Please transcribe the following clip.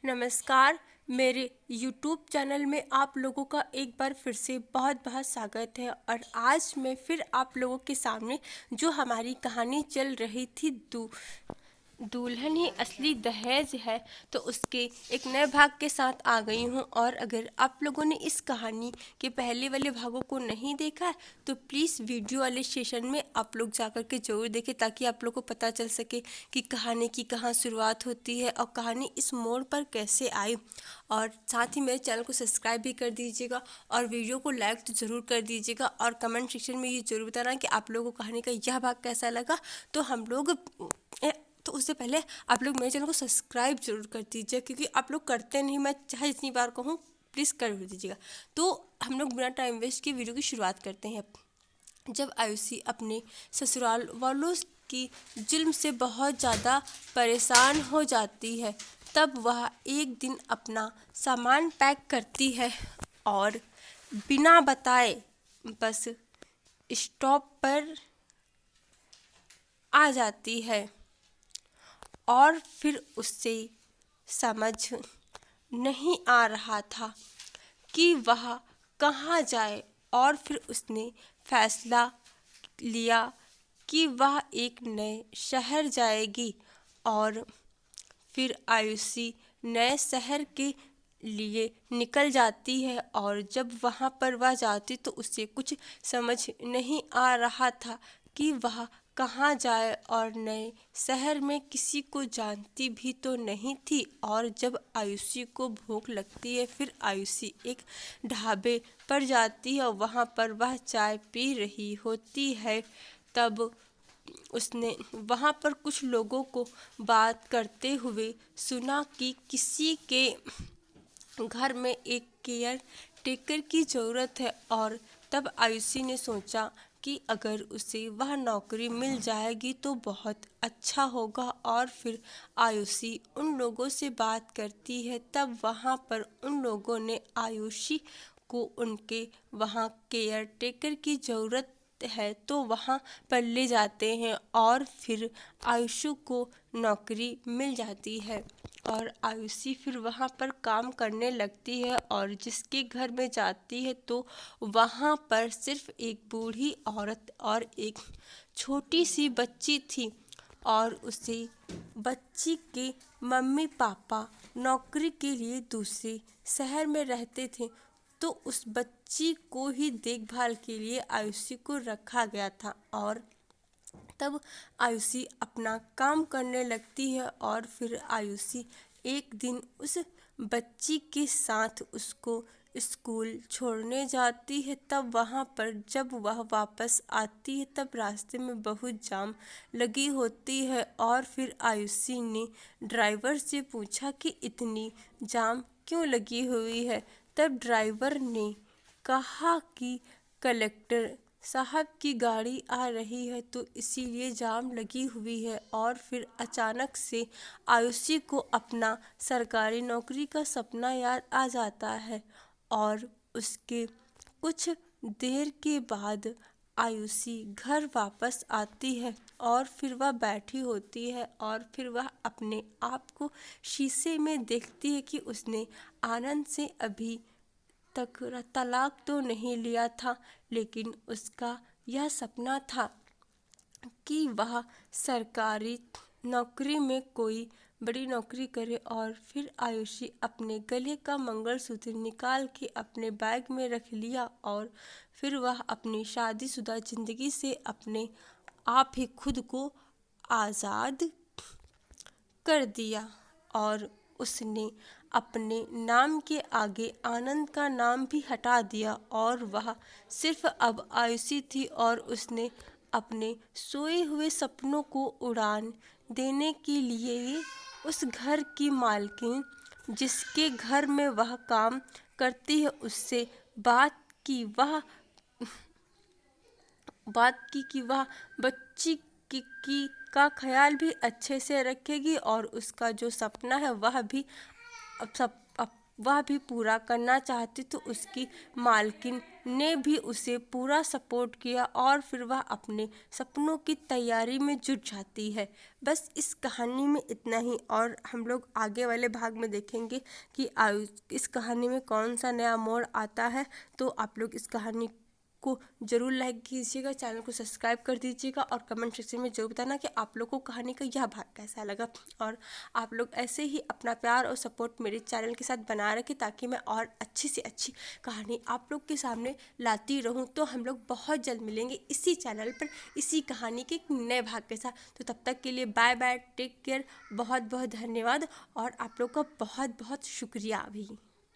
नमस्कार। मेरे YouTube channel में आप लोगों का एक बार फिर से बहुत बहुत स्वागत है। और आज मैं फिर आप लोगों के सामने जो हमारी कहानी चल रही थी दुल्हन ही असली दहेज है, तो उसके एक नए भाग के साथ आ गई हूँ। और अगर आप लोगों ने इस कहानी के पहले वाले भागों को नहीं देखा है तो प्लीज़ वीडियो वाले सेशन में आप लोग जाकर के ज़रूर देखें, ताकि आप लोग को पता चल सके कि कहानी की कहाँ शुरुआत होती है और कहानी इस मोड़ पर कैसे आई। और साथ ही मेरे चैनल को सब्सक्राइब भी कर दीजिएगा और वीडियो को लाइक तो ज़रूर कर दीजिएगा। और कमेंट सेक्शन में ये ज़रूर बताना कि आप लोगों को कहानी का यह भाग कैसा लगा। तो उससे पहले आप लोग मेरे चैनल को सब्सक्राइब जरूर कर दीजिए, क्योंकि आप लोग करते नहीं, मैं चाहे जितनी बार कहूँ प्लीज़ कर दीजिएगा। तो हम लोग बिना टाइम वेस्ट की वीडियो की शुरुआत करते हैं। जब आयुषी अपने ससुराल वालों की जुल्म से बहुत ज़्यादा परेशान हो जाती है, तब वह एक दिन अपना सामान पैक करती है और बिना बताए बस स्टॉप पर आ जाती है। और फिर उससे समझ नहीं आ रहा था कि वह कहाँ जाए। और फिर उसने फैसला लिया कि वह एक नए शहर जाएगी। और फिर आयुषी नए शहर के लिए निकल जाती है। और जब वहाँ पर वह जाती तो उसे कुछ समझ नहीं आ रहा था कि वह कहाँ जाए, और नए शहर में किसी को जानती भी तो नहीं थी। और जब आयुषी को भूख लगती है, फिर आयुषी एक ढाबे पर जाती है और वहाँ पर वह चाय पी रही होती है। तब उसने वहाँ पर कुछ लोगों को बात करते हुए सुना कि किसी के घर में एक केयर टेकर की ज़रूरत है। और तब आयुषी ने सोचा कि अगर उसे वह नौकरी मिल जाएगी तो बहुत अच्छा होगा। और फिर आयुषी उन लोगों से बात करती है। तब वहाँ पर उन लोगों ने आयुषी को उनके वहाँ केयर टेकर की ज़रूरत है तो वहाँ पर ले जाते हैं। और फिर आयुषी को नौकरी मिल जाती है और आयुषी फिर वहाँ पर काम करने लगती है। और जिसके घर में जाती है तो वहाँ पर सिर्फ एक बूढ़ी औरत और एक छोटी सी बच्ची थी। और उसे बच्ची के मम्मी पापा नौकरी के लिए दूसरे शहर में रहते थे, तो उस बच्ची को ही देखभाल के लिए आयुषी को रखा गया था। और तब आयुषी अपना काम करने लगती है। और फिर आयुषी एक दिन उस बच्ची के साथ उसको स्कूल छोड़ने जाती है। तब वहाँ पर जब वह वापस आती है तब रास्ते में बहुत जाम लगी होती है। और फिर आयुषी ने ड्राइवर से पूछा कि इतनी जाम क्यों लगी हुई है। तब ड्राइवर ने कहा कि कलेक्टर साहब की गाड़ी आ रही है तो इसीलिए जाम लगी हुई है। और फिर अचानक से आयुषी को अपना सरकारी नौकरी का सपना याद आ जाता है। और उसके कुछ देर के बाद आयुषी घर वापस आती है और फिर वह बैठी होती है। और फिर वह अपने आप को शीशे में देखती है कि उसने आनंद से अभी तक तलाक तो नहीं लिया था, लेकिन उसका यह सपना था कि वह सरकारी नौकरी में कोई बड़ी नौकरी करे। और फिर आयुषी अपने गले का मंगलसूत्र निकाल के अपने बैग में रख लिया। और फिर वह अपनी शादीशुदा जिंदगी से अपने आप ही खुद को आज़ाद कर दिया। और उसने अपने नाम के आगे आनंद का नाम भी हटा दिया और वह सिर्फ अब आयुषी थी। और उसने अपने सोए हुए सपनों को उड़ान देने के लिए उस घर की मालकिन जिसके घर में वह काम करती है उससे की वह बात की कि वह बच्ची की का ख्याल भी अच्छे से रखेगी और उसका जो सपना है वह भी वह भी पूरा करना चाहती तो उसकी मालकिन ने भी उसे पूरा सपोर्ट किया और फिर वह अपने सपनों की तैयारी में जुट जाती है। बस इस कहानी में इतना ही, और हम लोग आगे वाले भाग में देखेंगे कि इस कहानी में कौन सा नया मोड़ आता है। तो आप लोग इस कहानी को जरूर लाइक कीजिएगा, चैनल को सब्सक्राइब कर दीजिएगा और कमेंट सेक्शन में जरूर बताना कि आप लोग को कहानी का यह भाग कैसा लगा। और आप लोग ऐसे ही अपना प्यार और सपोर्ट मेरे चैनल के साथ बना रखें ताकि मैं और अच्छी से अच्छी कहानी आप लोग के सामने लाती रहूं। तो हम लोग बहुत जल्द मिलेंगे इसी चैनल पर इसी कहानी के एक नए भाग के साथ। तो तब तक के लिए बाय बाय, टेक केयर, बहुत बहुत धन्यवाद और आप लोग का बहुत बहुत शुक्रिया भी।